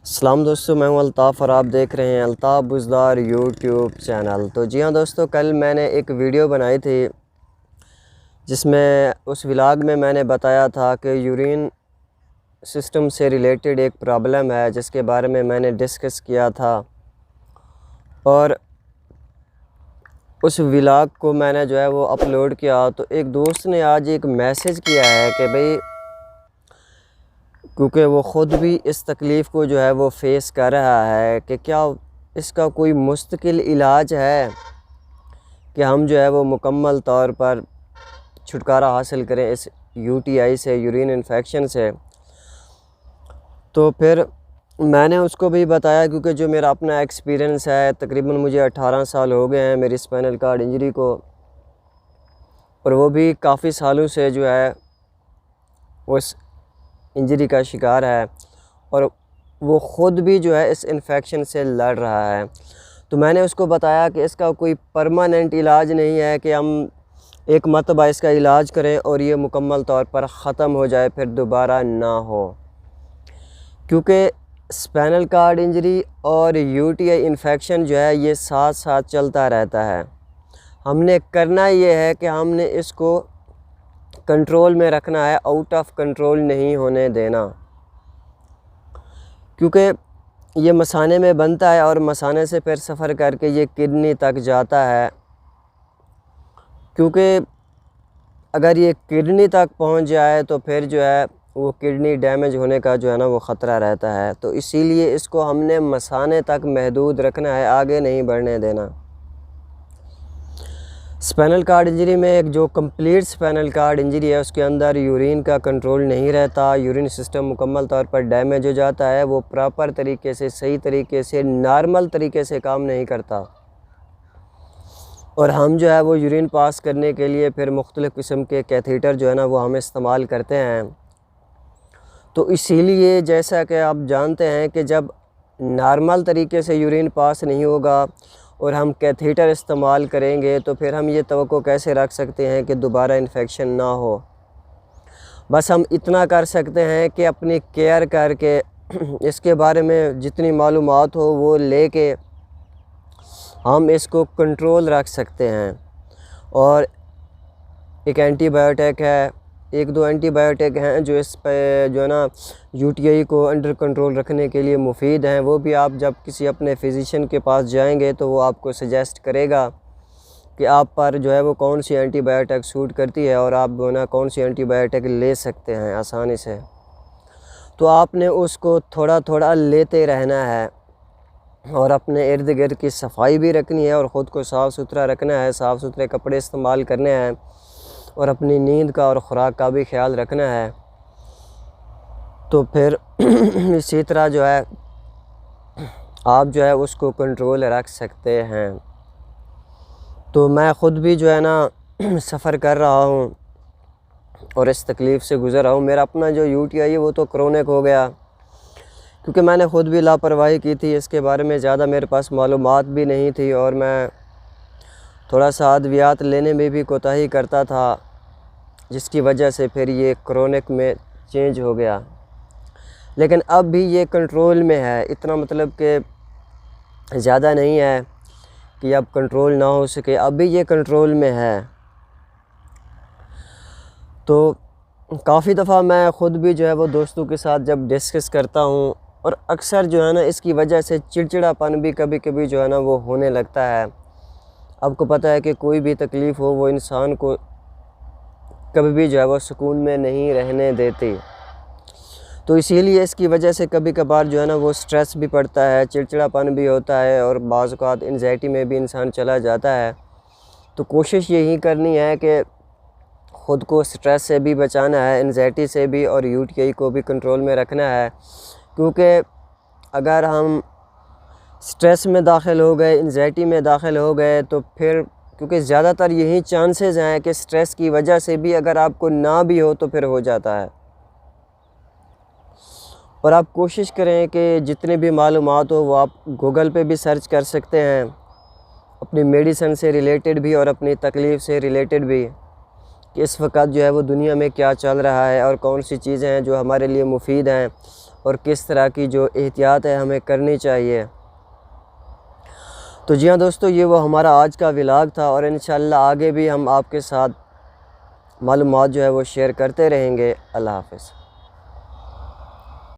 सलाम दोस्तों, मैं हूं अल्ताफ़ और आप देख रहे हैं अल्ताफ़ बुज़दार यूट्यूब चैनल। तो जी हाँ दोस्तों, कल मैंने एक वीडियो बनाई थी जिसमें उस व्लॉग में मैंने बताया था कि यूरिन सिस्टम से रिलेटेड एक प्रॉब्लम है जिसके बारे में मैंने डिस्कस किया था। और उस व्लॉग को मैंने जो है वो अपलोड किया तो एक दोस्त ने आज एक मैसेज किया है कि भाई, क्योंकि वो ख़ुद भी इस तकलीफ़ को जो है वो फ़ेस कर रहा है कि क्या इसका कोई मुस्तकिल इलाज है कि हम जो है वो मुकम्मल तौर पर छुटकारा हासिल करें इस यूटीआई से, यूरिन इन्फेक्शन से। तो फिर मैंने उसको भी बताया, क्योंकि जो मेरा अपना एक्सपीरियंस है, तकरीबन मुझे 18 साल हो गए हैं मेरी स्पाइनल कार्ड इंजरी को, और वो भी काफ़ी सालों से जो है उस इंजरी का शिकार है और वो ख़ुद भी जो है इस इन्फेक्शन से लड़ रहा है। तो मैंने उसको बताया कि इसका कोई परमानेंट इलाज नहीं है कि हम एक मरतबा इसका इलाज करें और ये मुकम्मल तौर पर ख़त्म हो जाए फिर दोबारा ना हो, क्योंकि स्पाइनल कार्ड इंजरी और यूटीआई इन्फेक्शन जो है ये साथ साथ चलता रहता है। हमने करना ये है कि हमने इसको कंट्रोल में रखना है, आउट ऑफ कंट्रोल नहीं होने देना, क्योंकि ये मसाने में बनता है और मसाने से फिर सफ़र करके ये किडनी तक जाता है। क्योंकि अगर ये किडनी तक पहुंच जाए तो फिर जो है वो किडनी डैमेज होने का जो है ना वो ख़तरा रहता है। तो इसीलिए इसको हमने मसाने तक महदूद रखना है, आगे नहीं बढ़ने देना। स्पाइनल कार्ड इंजरी में एक जो कंप्लीट स्पाइनल कार्ड इंजरी है उसके अंदर यूरिन का कंट्रोल नहीं रहता, यूरिन सिस्टम मुकम्मल तौर पर डैमेज हो जाता है, वो प्रॉपर तरीके से, सही तरीके से, नॉर्मल तरीके से काम नहीं करता। और हम जो है वो यूरिन पास करने के लिए फिर मुख्तलिफ़ किस्म के कैथीटर जो है ना वो हम इस्तेमाल करते हैं। तो इसीलिए जैसा कि आप जानते हैं कि जब नॉर्मल तरीके से यूरिन पास नहीं होगा और हम कैथीटर इस्तेमाल करेंगे तो फिर हम ये तवक्को कैसे रख सकते हैं कि दोबारा इन्फेक्शन ना हो। बस हम इतना कर सकते हैं कि अपनी केयर करके इसके बारे में जितनी मालूमात हो वो लेके हम इसको कंट्रोल रख सकते हैं। और एक एंटीबायोटिक है, एक दो एंटीबायोटिक हैं जो इस पे जो है ना यूटीआई को अंडर कंट्रोल रखने के लिए मुफीद हैं। वो भी आप जब किसी अपने फिजिशियन के पास जाएंगे तो वो आपको सजेस्ट करेगा कि आप पर जो है वो कौन सी एंटीबायोटिक सूट करती है और आप जो ना कौन सी एंटीबायोटिक ले सकते हैं आसानी से। तो आपने उसको थोड़ा थोड़ा लेते रहना है और अपने इर्द गिर्द की सफाई भी रखनी है और ख़ुद को साफ़ सुथरा रखना है, साफ़ सुथरे कपड़े इस्तेमाल करने हैं और अपनी नींद का और ख़ुराक का भी ख्याल रखना है। तो फिर इसी तरह जो है आप जो है उसको कंट्रोल रख सकते हैं। तो मैं ख़ुद भी जो है ना सफ़र कर रहा हूँ और इस तकलीफ़ से गुज़र रहा हूँ। मेरा अपना जो यूटीआई है वो तो क्रोनिक हो गया, क्योंकि मैंने ख़ुद भी लापरवाही की थी, इसके बारे में ज़्यादा मेरे पास मालूमात भी नहीं थी और मैं थोड़ा सा अद्वियात लेने में भी कोताही करता था, जिसकी वजह से फिर ये क्रोनिक में चेंज हो गया। लेकिन अब भी ये कंट्रोल में है, इतना मतलब कि ज़्यादा नहीं है कि अब कंट्रोल ना हो सके, अब भी ये कंट्रोल में है। तो काफ़ी दफ़ा मैं ख़ुद भी जो है वो दोस्तों के साथ जब डिस्कस करता हूँ और अक्सर जो है ना इसकी वजह से चिड़चिड़ापन भी कभी कभी जो है ना वो होने लगता है। आपको पता है कि कोई भी तकलीफ़ हो वो इंसान को कभी भी जो है वो सुकून में नहीं रहने देती। तो इसीलिए इसकी वजह से कभी कभार जो है ना वो स्ट्रेस भी पड़ता है, चिड़चिड़ापन भी होता है और बाज़ औक़ात एंजाइटी में भी इंसान चला जाता है। तो कोशिश यही करनी है कि ख़ुद को स्ट्रेस से भी बचाना है, एंजाइटी से भी, और यूटीआई को भी कंट्रोल में रखना है। क्योंकि अगर हम स्ट्रेस में दाखिल हो गए, एंजाइटी में दाखिल हो गए तो फिर, क्योंकि ज़्यादातर यही चांसेस हैं कि स्ट्रेस की वजह से भी अगर आपको ना भी हो तो फिर हो जाता है। और आप कोशिश करें कि जितने भी मालूमात हो वो आप गूगल पे भी सर्च कर सकते हैं, अपनी मेडिसिन से रिलेटेड भी और अपनी तकलीफ़ से रिलेटेड भी, कि इस वक्त जो है वो दुनिया में क्या चल रहा है और कौन सी चीज़ें हैं जो हमारे लिए मुफीद हैं और किस तरह की जो एहतियात है हमें करनी चाहिए। तो जी हाँ दोस्तों, ये वो हमारा आज का व्लॉग था और इंशाल्लाह आगे भी हम आपके साथ मालूमात जो है वो शेयर करते रहेंगे। अल्लाह हाफ़िज़।